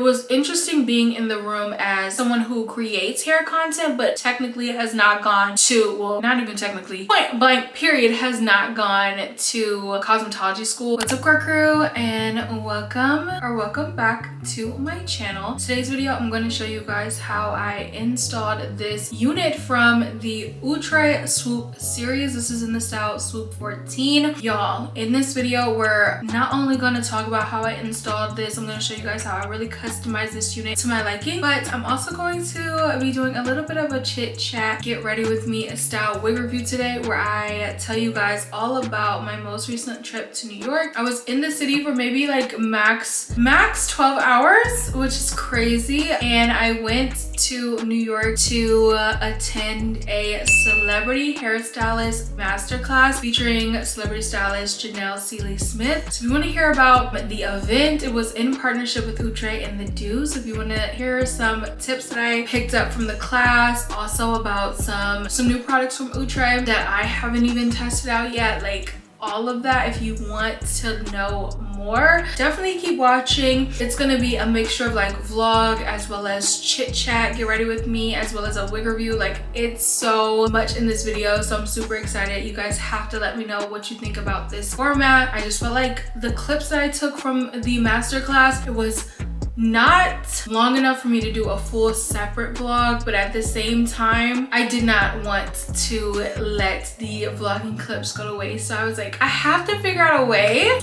was interesting being in the room as someone who creates hair content, but technically has not gone to, well, not even technically, point blank period, has not gone to cosmetology school. What's up, core crew, and welcome back to my channel. Today's video, I'm going to show you guys how I installed this unit from the Outre Swoop series. This is in the style Swoop 14. Y'all, in this video, we're not only going to talk about how I installed this, I'm going to show you guys how I really customized this unit to my liking, but I'm also going to be doing a little bit of a chit chat, get ready with me style wig review today, where I tell you guys all about my most recent trip to New York. I was in the city for maybe like max 12 hours, which is crazy, and I went to New York to attend a celebrity hairstylist masterclass featuring celebrity stylist Janel Sealy Smith. So if you want to hear about the event, it was in partnership with Outre and the Dues. If you want to hear some tips that I picked up from the class, also about some new products from Outre that I haven't even tested out yet, like all of that. If you want to know more, definitely keep watching. It's gonna be a mixture of like vlog as well as chit chat, get ready with me, as well as a wig review. Like, it's so much in this video, so I'm super excited. You guys have to let me know what you think about this format. I just felt like the clips that I took from the masterclass, it was not long enough for me to do a full separate vlog, but at the same time, I did not want to let the vlogging clips go to waste. So I was like, I have to figure out a way.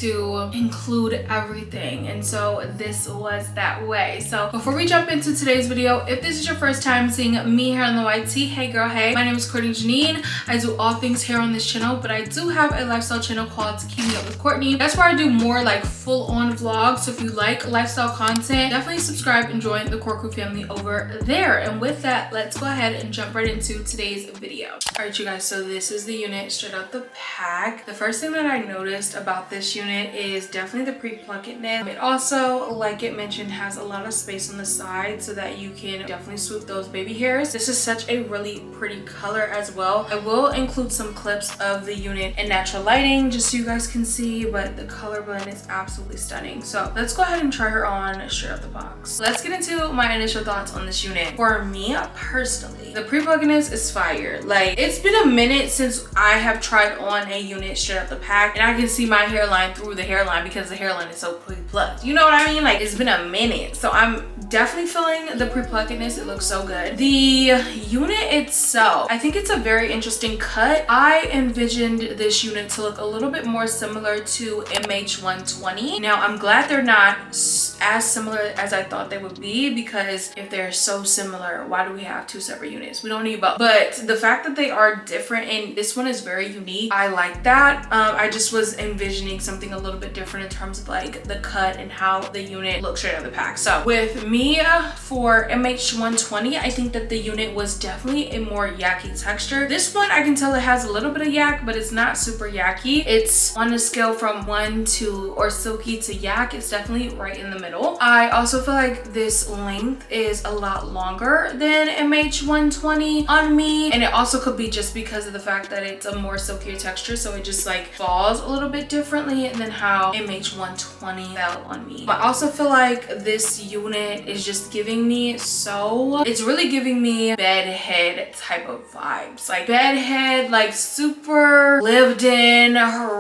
To include everything. And so this was that way. So before we jump into today's video, if this is your first time seeing me here on the YT, hey girl, hey. My name is Courtney Jinean. I do all things hair on this channel, but I do have a lifestyle channel called Keeping Up with Courtney. That's where I do more like full-on vlogs. So if you like lifestyle content, definitely subscribe and join the Core Crew family over there. And with that, let's go ahead and jump right into today's video. All right, you guys, so this is the unit straight out the pack. The first thing that I noticed about this unit is definitely the pre-pluckedness. It also, like it mentioned, has a lot of space on the side so that you can definitely swoop those baby hairs. This is such a really pretty color as well. I will include some clips of the unit in natural lighting just so you guys can see, but the color blend is absolutely stunning. So let's go ahead and try her on straight out the box. Let's get into my initial thoughts on this unit. For me personally, the pre-pluckedness is fire. Like, it's been a minute since I have tried on a unit straight out the pack, and I can see my hairline through the hairline because the hairline is so pre-plucked. You know what I mean? Like, it's been a minute. So I'm definitely feeling the pre-pluckedness. It looks so good. The unit itself, I think it's a very interesting cut. I envisioned this unit to look a little bit more similar to MH120. Now, I'm glad they're not as similar as I thought they would be, because if they're so similar, why do we have two separate units? We don't need both. But the fact that they are different, and this one is very unique, I like that. I just was envisioning something a little bit different in terms of like the cut and how the unit looks straight out of the pack. So with me, for MH120, I think that the unit was definitely a more yucky texture. This one, I can tell it has a little bit of yak, but it's not super yucky. It's on a scale from 1 to, or silky to yak, it's definitely right in the middle. I also feel like this length is a lot longer than MH120 on me, and it also could be just because of the fact that it's a more silkier texture, so it just like falls a little bit differently than how MH120 fell on me. I also feel like this unit is just giving me it's really giving me bedhead type of vibes. Like bedhead, like super lived in,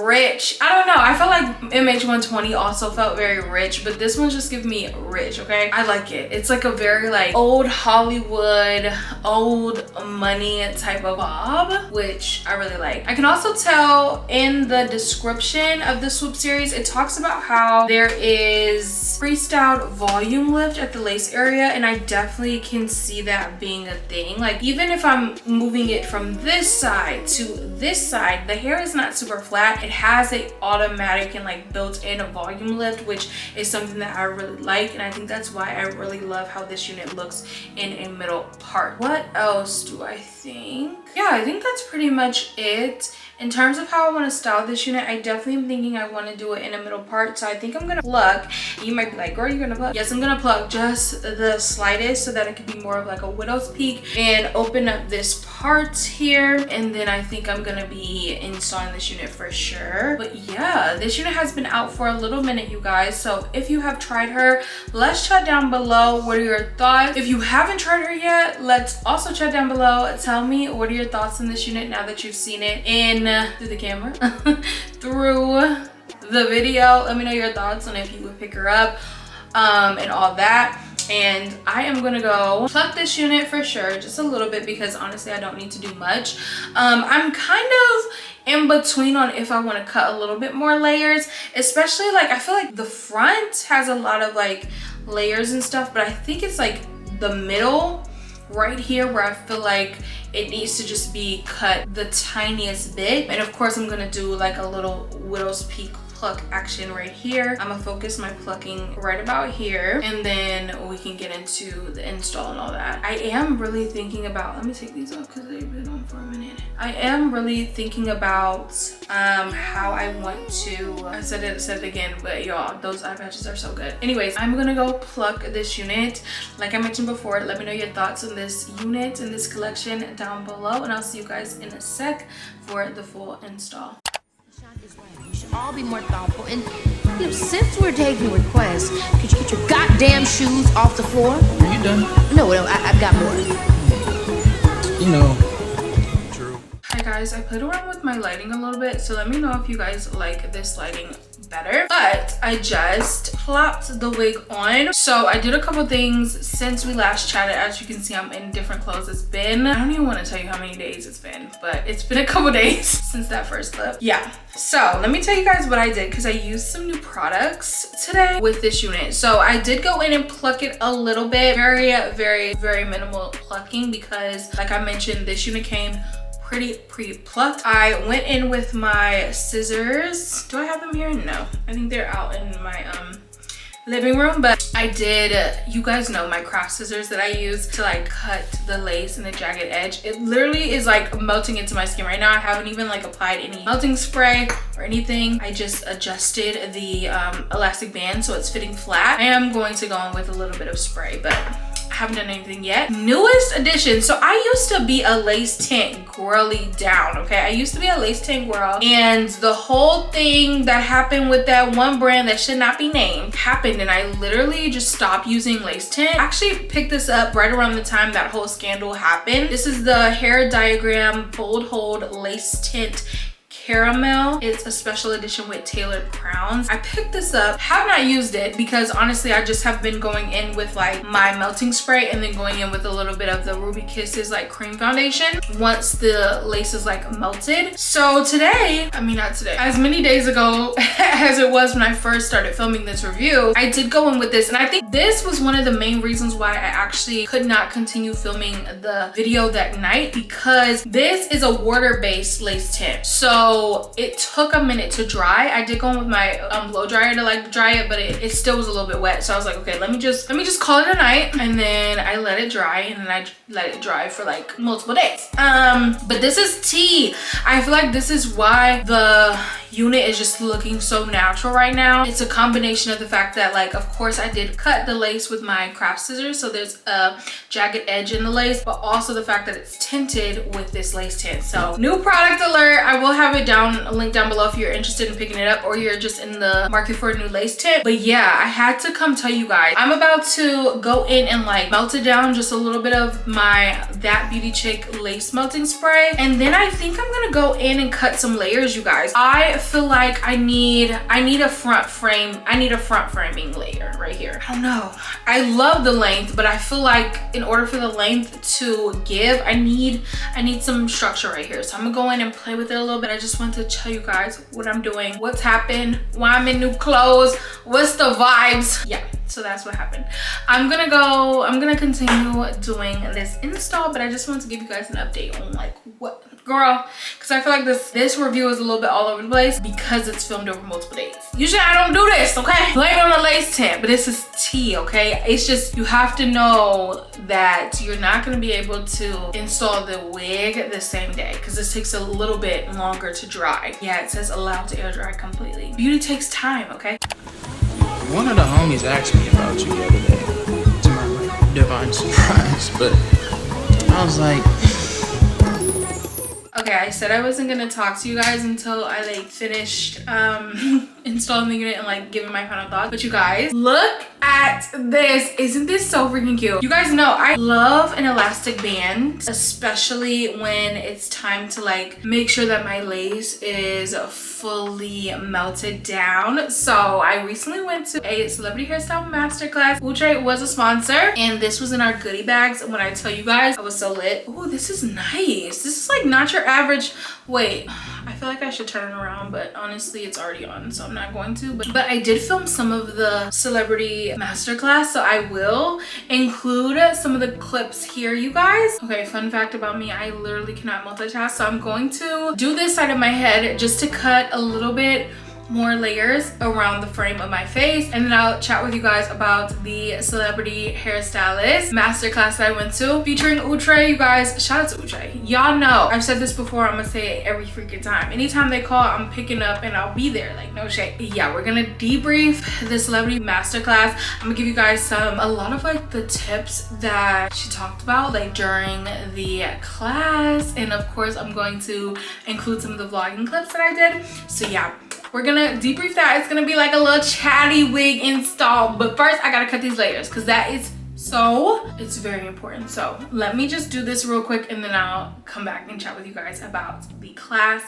rich. I don't know, I felt like MH120 also felt very rich, but this one's just giving me rich. Okay, I like it. It's like a very like old Hollywood, old money type of bob, which I really like. I can also tell in the description of the Swoop series, it talks about how there is freestyled volume lift at the lace area, and I definitely can see that being a thing. Like, even if I'm moving it from this side to this side, the hair is not super flat. It has a automatic and like built-in volume lift, which is something that I really like, and I think that's why I really love how this unit looks in a middle part. What else do I think? Yeah, I think that's pretty much it. In terms of how I want to style this unit, I definitely am thinking I want to do it in a middle part. So I think I'm going to pluck, use my probably be like, girl, you're gonna pluck? Yes, I'm gonna pluck just the slightest so that it could be more of like a widow's peak, and open up this part here. And then I think I'm gonna be installing this unit for sure. But yeah, this unit has been out for a little minute, you guys. So if you have tried her, let's chat down below. What are your thoughts? If you haven't tried her yet, let's also chat down below. Tell me, what are your thoughts on this unit now that you've seen it in through the camera through the video. Let me know your thoughts on if you would pick her up and all that. And I am gonna go pluck this unit for sure, just a little bit, because honestly I don't need to do much. I'm kind of in between on if I want to cut a little bit more layers, especially like I feel like the front has a lot of like layers and stuff, but I think it's like the middle right here where I feel like it needs to just be cut the tiniest bit. And of course I'm gonna do like a little widow's peak pluck action right here. I'm gonna focus my plucking right about here, and then we can get into the install and all that. I am really thinking about, let me take these off because they've been on for a minute. I am really thinking about how I want to, I said it again, but y'all, those eye patches are so good. Anyways, I'm gonna go pluck this unit. Like I mentioned before, let me know your thoughts on this unit and this collection down below, and I'll see you guys in a sec for the full install. We should all be more thoughtful. And you know, since we're taking requests, could you get your goddamn shoes off the floor? Are you done? No, I've got more. You know. True. Hi guys, I played around with my lighting a little bit, so let me know if you guys like this lighting better. But I just plopped the wig on. So I did a couple things since we last chatted. As you can see, I'm in different clothes. It's been, I don't even want to tell you how many days it's been, but it's been a couple days since that first clip. Yeah, so let me tell you guys what I did, because I used some new products today with this unit. So I did go in and pluck it a little bit, very minimal plucking, because like I mentioned, this unit came pretty pre-plucked. I went in with my scissors. Do I have them here? No, I think they're out in my living room, but I did, you guys know my craft scissors that I use to like cut the lace and the jagged edge. It literally is like melting into my skin right now. I haven't even like applied any melting spray or anything. I just adjusted the elastic band so it's fitting flat. I am going to go in with a little bit of spray, but I haven't done anything yet. Newest addition. So I used to be a lace tint girly down, okay? I used to be a lace tint girl, and the whole thing that happened with that one brand that should not be named happened, and I literally just stopped using lace tint. I actually picked this up right around the time that whole scandal happened. This is the Hair Diagram Bold Hold Lace Tint Caramel. It's a special edition with tailored crowns. I picked this up, have not used it because honestly I just have been going in with like my melting spray and then going in with a little bit of the Ruby Kisses like cream foundation once the lace is like melted. So today, I mean not today, as many days ago as it was when I first started filming this review, I did go in with this, and I think this was one of the main reasons why I actually could not continue filming the video that night, because this is a water-based lace tint. So it took a minute to dry. I did go in with my blow dryer to like dry it, but it still was a little bit wet. So I was like, okay, let me just call it a night. And then I let it dry, and then I let it dry for like multiple days. But this is tea. I feel like this is why the unit is just looking so natural right now. It's a combination of the fact that like, of course I did cut the lace with my craft scissors, so there's a jagged edge in the lace, but also the fact that it's tinted with this lace tint. So new product alert. I will have it link down below if you're interested in picking it up or you're just in the market for a new lace tint. But yeah, I had to come tell you guys, I'm about to go in and like melt it down, just a little bit of my That Beauty Chick lace melting spray, and then I think I'm gonna go in and cut some layers, you guys. I feel like I need a front framing layer right here. I don't know, I love the length, but I feel like in order for the length to give, I need some structure right here. So I'm gonna go in and play with it a little bit. I just want to tell you guys what I'm doing, what's happened, why I'm in new clothes, what's the vibes. Yeah, so that's what happened. I'm gonna continue doing this install, but I just wanted to give you guys an update on like what, girl, because I feel like this review is a little bit all over the place because it's filmed over multiple days. Usually I don't do this, okay? Blame it on the lace tint, but this is tea, okay? It's just, you have to know that you're not gonna be able to install the wig the same day because this takes a little bit longer to dry. Yeah, it says allowed to air dry completely. Beauty takes time, okay? One of the homies asked me about you the other day, to my like divine surprise, but I was like, okay, I said I wasn't gonna talk to you guys until I like finished installing the unit and like giving my final thoughts. But you guys, look at this. Isn't this so freaking cute? You guys know I love an elastic band, especially when it's time to like make sure that my lace is fully melted down. So I recently went to a celebrity hairstyle masterclass. Outre was a sponsor, and this was in our goodie bags. And when I tell you guys, I was so lit. Oh, this is nice. This is like not your average. Wait, I feel like I should turn it around, but honestly it's already on, so I'm not going to. But I did film some of the celebrity masterclass, so I will include some of the clips here, you guys. Okay, fun fact about me, I literally cannot multitask, so I'm going to do this side of my head just to cut a little bit more layers around the frame of my face, and then I'll chat with you guys about the celebrity hairstylist masterclass that I went to featuring Outre. You guys, shout out to Outre. Y'all know I've said this before, I'm gonna say it every freaking time. Anytime they call, I'm picking up and I'll be there, like no shade. Yeah, we're gonna debrief the celebrity masterclass. I'm gonna give you guys a lot of like the tips that she talked about like during the class, and of course I'm going to include some of the vlogging clips that I did. So yeah, we're gonna debrief that. It's gonna be like a little chatty wig install, but first I gotta cut these layers because that is it's very important. So let me just do this real quick and then I'll come back and chat with you guys about the class.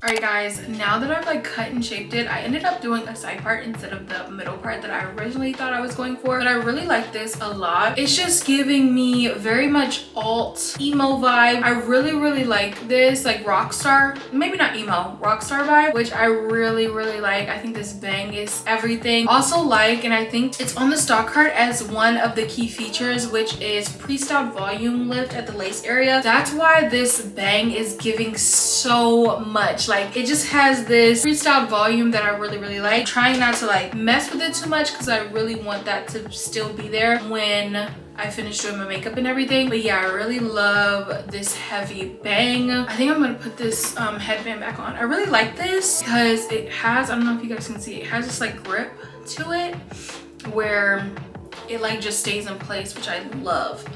Alright guys, now that I've like cut and shaped it, I ended up doing a side part instead of the middle part that I originally thought I was going for, but I really like this a lot. It's just giving me very much alt emo vibe. I really like this like rock star, maybe not emo, rock star vibe, which I really like. I think this bang is everything. Also like, and I think it's on the stock card as one of the key features, which is pre-styled volume lift at the lace area. That's why this bang is giving so much. Like it just has this pre-styled volume that I really like. Trying not to like mess with it too much because I really want that to still be there when I finished doing my makeup and everything. But yeah, I really love this heavy bang. I think I'm gonna put this headband back on. I really like this because it has, I don't know if you guys can see, it has this like grip to it where it like just stays in place, which I love.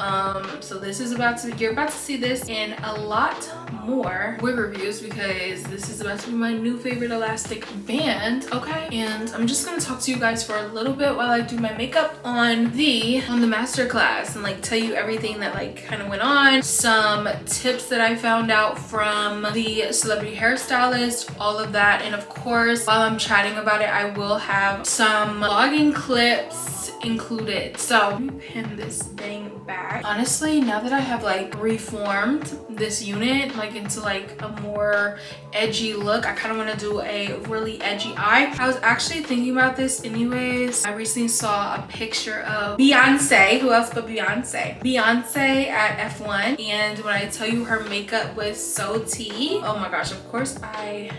So this is you're about to see this in a lot more wig reviews because this is about to be my new favorite elastic band. Okay, and I'm just gonna talk to you guys for a little bit while I do my makeup on the masterclass and like tell you everything that like kind of went on, some tips that I found out from the celebrity hairstylist, all of that. And of course, while I'm chatting about it, I will have some vlogging clips included. So let me pin this bang back. Honestly, now that I have like reformed this unit like into like a more edgy look, I kind of want to do a really edgy eye. I was actually thinking about this anyways. I recently saw a picture of Beyonce, who else but Beyonce at F1, and when I tell you her makeup was so tea, oh my gosh. Of course I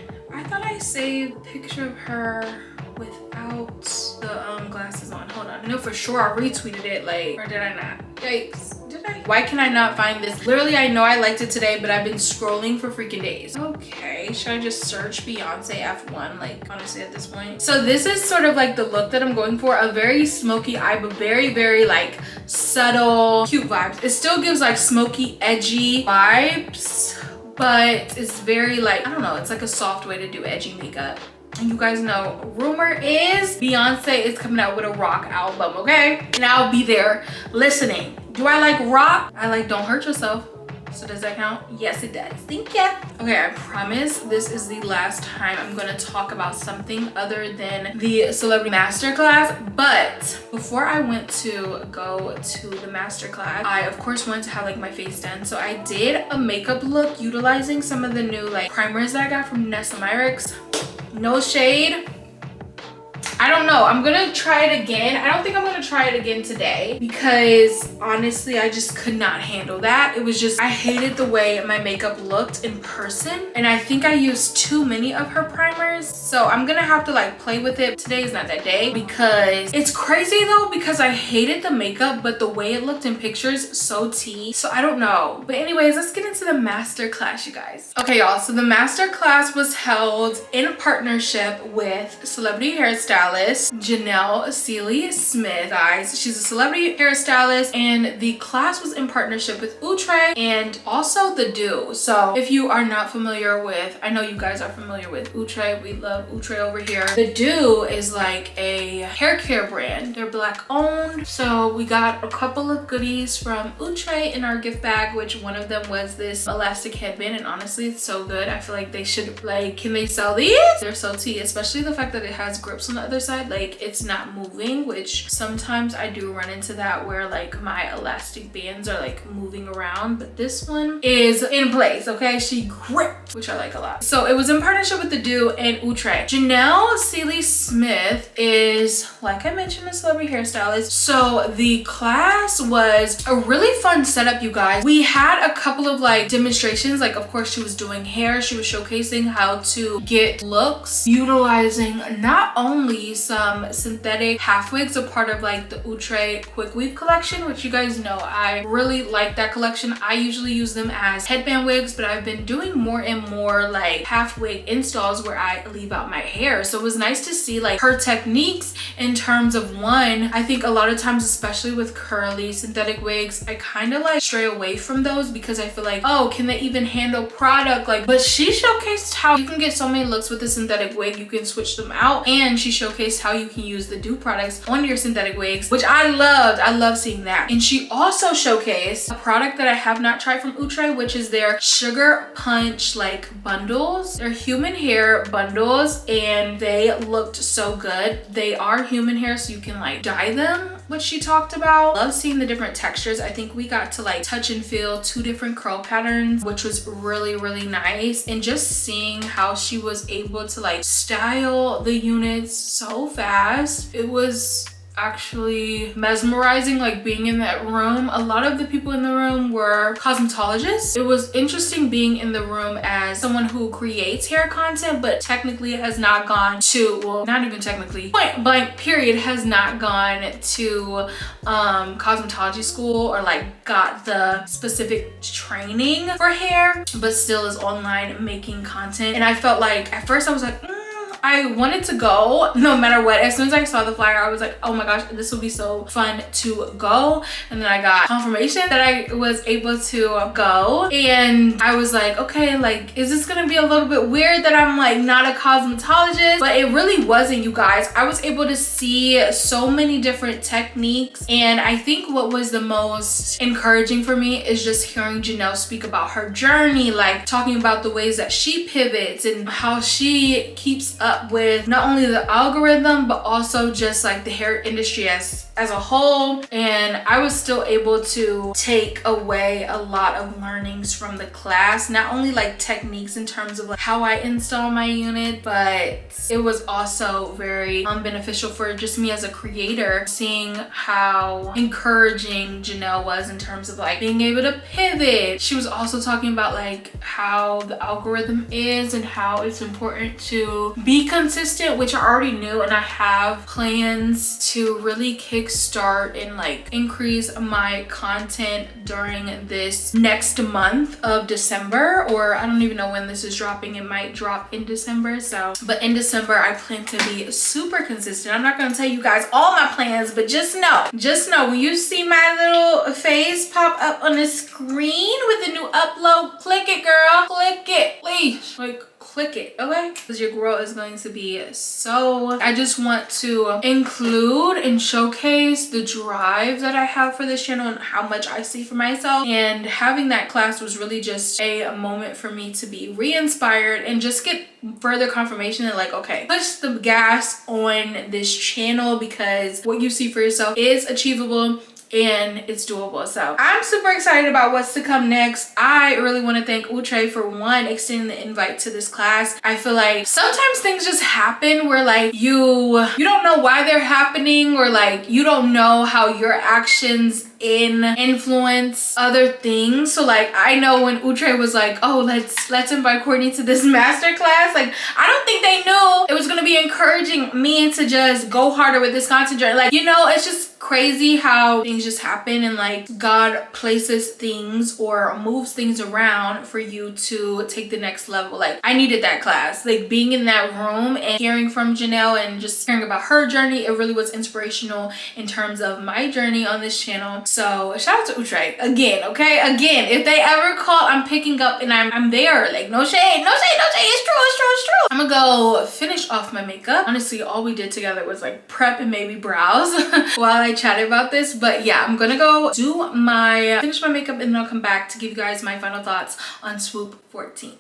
thought I saved a picture of her without the glasses on. Hold on, I know for sure I retweeted it, like, or did I not? Yikes, did I? Why can I not find this? Literally, I know I liked it today, but I've been scrolling for freaking days. Okay, should I just search Beyonce F1, like, honestly at this point? So this is sort of like the look that I'm going for, a very smoky eye, but very like subtle, cute vibes. It still gives like smoky, edgy vibes, but it's very like, I don't know, it's like a soft way to do edgy makeup. And you guys know, rumor is Beyonce is coming out with a rock album, okay? And I'll be there listening. Do I like rock? I like Don't Hurt Yourself. So does that count? Yes, it does. Thank you. Okay, I promise this is the last time I'm gonna talk about something other than the celebrity masterclass. But before I went to go to the masterclass, I of course wanted to have like my face done. So I did a makeup look utilizing some of the new like primers that I got from Nessa Myricks. No shade, I I don't know. I'm gonna try it again. I don't think I'm gonna try it again today because honestly, I just could not handle that. It was just, I hated the way my makeup looked in person. And I think I used too many of her primers. So I'm gonna have to like play with it. Today is not that day because it's crazy though, because I hated the makeup, but the way it looked in pictures, so tea. So I don't know. But anyways, let's get into the master class, you guys. Okay, y'all. So the master class was held in partnership with celebrity hairstylist Janel Sealy Smith, guys. She's a celebrity hairstylist, and the class was in partnership with Outre and also the Do. So if you are not familiar with, I know you guys are familiar with Outre. We love Outre over here. The Do is like a hair care brand. They're Black owned. So we got a couple of goodies from Outre in our gift bag, which one of them was this elastic headband, and honestly it's so good. I feel like they should, like, can they sell these? They're so tea, especially the fact that it has grips on the other side, like it's not moving, which sometimes I do run into that where like my elastic bands are like moving around, but this one is in place. Okay, she gripped, which I like a lot. So it was in partnership with the Do and Outre. Janel Sealy Smith is, like I mentioned, a celebrity hairstylist. So the class was a really fun setup, you guys. We had a couple of like demonstrations. Like, of course, she was doing hair. She was showcasing how to get looks utilizing not only some synthetic half wigs, a part of like the Outre quick weave collection, which you guys know I really like that collection. I usually use them as headband wigs, but I've been doing more and more like half wig installs where I leave out my hair. So it was nice to see like her techniques in terms of, one, I think a lot of times, especially with curly synthetic wigs, I kind of like stray away from those because I feel like, oh, can they even handle product? Like, but she showcased how you can get so many looks with a synthetic wig. You can switch them out, and she showcased how you can use the Do products on your synthetic wigs, which I loved. I love seeing that. And she also showcased a product that I have not tried from Outre, which is their Sugar Punch like bundles. They're human hair bundles, and they looked so good. They are human hair, so you can like dye them, which she talked about. Love seeing the different textures. I think we got to like touch and feel 2 different curl patterns, which was really, really nice. And just seeing how she was able to like style the units so fast. It was actually mesmerizing, like being in that room. A lot of the people in the room were cosmetologists. It was interesting being in the room as someone who creates hair content, but technically has not gone to, well, not even technically, point blank period, has not gone to cosmetology school or like got the specific training for hair, but still is online making content. And I felt like at first I was like, I wanted to go no matter what. As soon as I saw the flyer, I was like, oh my gosh, this will be so fun to go. And then I got confirmation that I was able to go. And I was like, okay, like, is this gonna be a little bit weird that I'm like not a cosmetologist? But it really wasn't, you guys. I was able to see so many different techniques. And I think what was the most encouraging for me is just hearing Janel speak about her journey, like talking about the ways that she pivots and how she keeps up with not only the algorithm, but also just like the hair industry as a whole. And I was still able to take away a lot of learnings from the class, not only like techniques in terms of like how I install my unit, but it was also very beneficial for just me as a creator, seeing how encouraging Janel was in terms of like being able to pivot. She was also talking about like how the algorithm is and how it's important to be consistent, which I already knew, and I have plans to really kickstart and like increase my content during this next month of December, or I don't even know when this is dropping. It might drop in December. So, but in December I plan to be super consistent. I'm not gonna tell you guys all my plans, but just know when you see my little face pop up on the screen with a new upload, click it, girl, click it, please, like click it, okay? Because your girl is going to be so, I just want to include and showcase the drive that I have for this channel and how much I see for myself. And having that class was really just a moment for me to be re-inspired and just get further confirmation that like, okay, push the gas on this channel, because what you see for yourself is achievable. and it's doable. So I'm super excited about what's to come next. I really want to thank Outre for one, extending the invite to this class. I feel like sometimes things just happen where like you don't know why they're happening, or like you don't know how your actions influence other things. So like I know when Outre was like, oh, let's invite Courtney to this masterclass, like I don't think they knew it was gonna be encouraging me to just go harder with this content journey. Like, you know, it's just crazy how things just happen, and like God places things or moves things around for you to take the next level. Like I needed that class, like being in that room and hearing from Janelle and just hearing about her journey. It really was inspirational in terms of my journey on this channel. So shout out to Outre again. Okay, again, if they ever call, I'm picking up and I'm there. Like no shade, no shade, no shade. It's true, it's true, it's true. I'm gonna go finish off my makeup. Honestly, all we did together was like prep and maybe brows while I chatted about this. But yeah, I'm gonna go finish my makeup, and then I'll come back to give you guys my final thoughts on Swoop 14.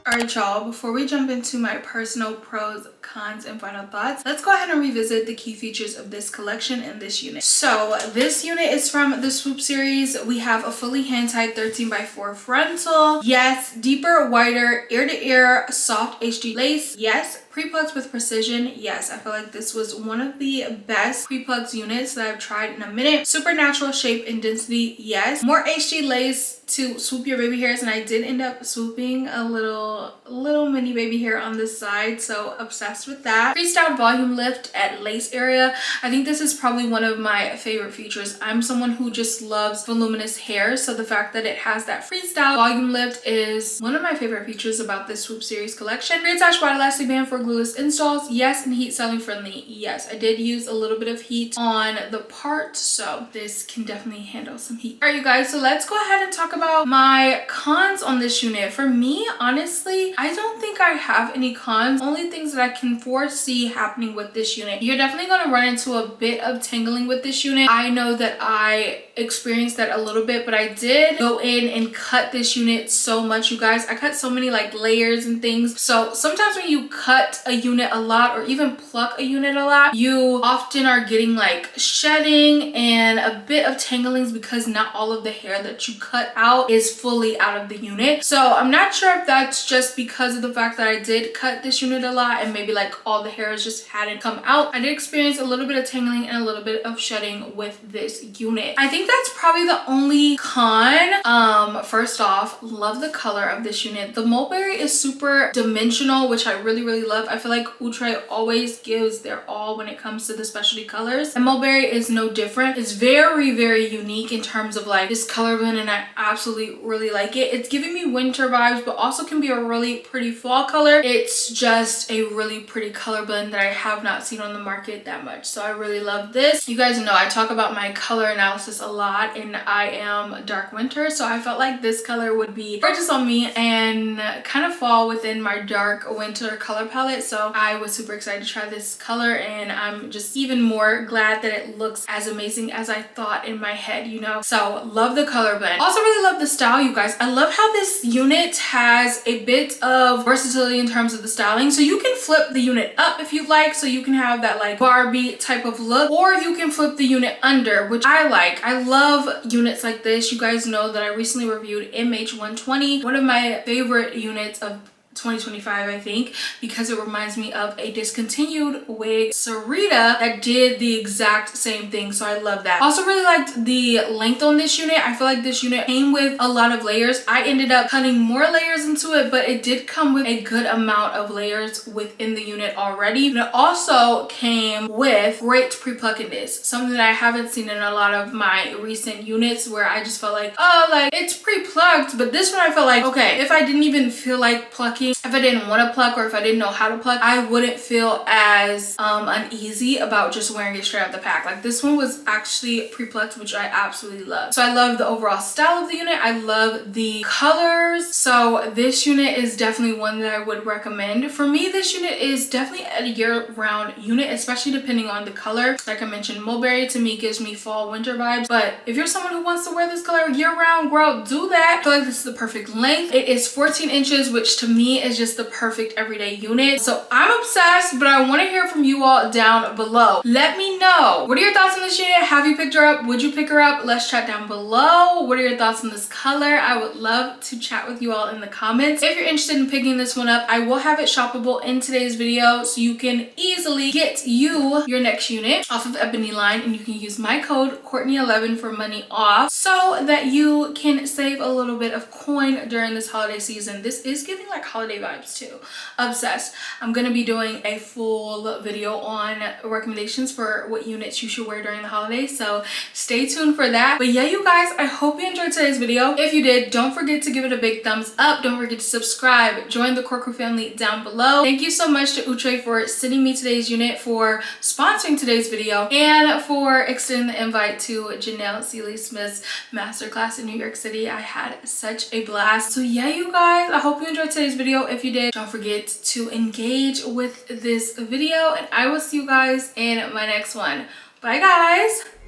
Alright y'all, before we jump into my personal pros, cons, and final thoughts, let's go ahead and revisit the key features of this collection and this unit. So this unit is from the Swoop series. We have a fully hand-tied 13x4 frontal. Yes, deeper, wider, ear-to-ear, soft HD lace. Yes, pre-plugs with precision. Yes, I feel like this was one of the best pre-plugs units that I've tried in a minute. Supernatural shape and density. Yes, more HD lace to swoop your baby hairs, and I did end up swooping a little mini baby hair on this side, so obsessed with that. Freestyle volume lift at lace area. I think this is probably one of my favorite features. I'm someone who just loves voluminous hair, so the fact that it has that freestyle volume lift is one of my favorite features about this Swoop series collection. Pre-attached wide elastic band for glueless installs. Yes, and heat sealing friendly. Yes, I did use a little bit of heat on the part, so this can definitely handle some heat. All right, you guys, so let's go ahead and talk about my cons on this unit. For me, honestly, I don't think I have any cons. Only things that I can foresee happening with this unit. You're definitely going to run into a bit of tangling with this unit. I know that I experienced that a little bit, but I did go in and cut this unit so much, you guys. I cut so many like layers and things. So sometimes when you cut a unit a lot, or even pluck a unit a lot, you often are getting like shedding and a bit of tanglings because not all of the hair that you cut out is fully out of the unit. So I'm not sure if that's just because of the fact that I did cut this unit a lot and maybe like all the hairs just hadn't come out. I did experience a little bit of tangling and a little bit of shedding with this unit. I think that's probably the only con. First off, love the color of this unit. The mulberry is super dimensional, which I really love. I feel like Outre always gives their all when it comes to the specialty colors, and mulberry is no different. It's very unique in terms of like this color blend, and I absolutely really like it. It's giving me winter vibes, but also can be a really pretty fall color. It's just a really pretty color blend that I have not seen on the market that much, so I really love this. You guys know I talk about my color analysis a lot, and I am dark winter, so I felt like this color would be gorgeous on me and kind of fall within my dark winter color palette. So I was super excited to try this color, and I'm just even more glad that it looks as amazing as I thought in my head, you know. So love the color blend. Also really love the style, you guys. I love how this unit has a bit of versatility in terms of the styling. So you can flip the unit up if you like, so you can have that like Barbie type of look, or you can flip the unit under, which I like. I love units like this. You guys know that I recently reviewed MH120, one of my favorite units of 2025, I think, because it reminds me of a discontinued wig, Sarita, that did the exact same thing. So I love that. Also really liked the length on this unit. I feel like this unit came with a lot of layers. I ended up cutting more layers into it, but it did come with a good amount of layers within the unit already. And it also came with great pre-pluckiness, something that I haven't seen in a lot of my recent units, where I just felt like, oh, like it's pre-plucked, but this one I felt like, okay, if I didn't even feel like plucking honestly, if I didn't want to pluck or if I didn't know how to pluck, I wouldn't feel as uneasy about just wearing it straight out the pack. Like this one was actually pre-plucked, which I absolutely love. So I love the overall style of the unit. I love the colors. So this unit is definitely one that I would recommend. For me, this unit is definitely a year-round unit, especially depending on the color. Like I mentioned, mulberry to me gives me fall winter vibes, but if you're someone who wants to wear this color year-round, girl, do that. I feel like this is the perfect length. It is 14 inches, which to me is just the perfect everyday unit. So I'm obsessed, but I want to hear from you all down below. Let me know, what are your thoughts on this unit? Have you picked her up? Would you pick her up? Let's chat down below. What are your thoughts on this color? I would love to chat with you all in the comments. If you're interested in picking this one up, I will have it shoppable in today's video, so you can easily get your next unit off of Ebony line, and you can use my code Courtney11 for money off so that you can save a little bit of coin during this holiday season. This is giving like holiday vibes too. Obsessed. I'm gonna be doing a full video on recommendations for what units you should wear during the holidays, so stay tuned for that. But yeah, you guys, I hope you enjoyed today's video. If you did, don't forget to give it a big thumbs up. Don't forget to subscribe, join the Court Crew family down below. Thank you so much to Outre for sending me today's unit, for sponsoring today's video, and for extending the invite to Janel Sealy Smith's masterclass in New York City. I had such a blast. So yeah, you guys, I hope you enjoyed today's video. If you did, don't forget to engage with this video, and I will see you guys in my next one. Bye guys.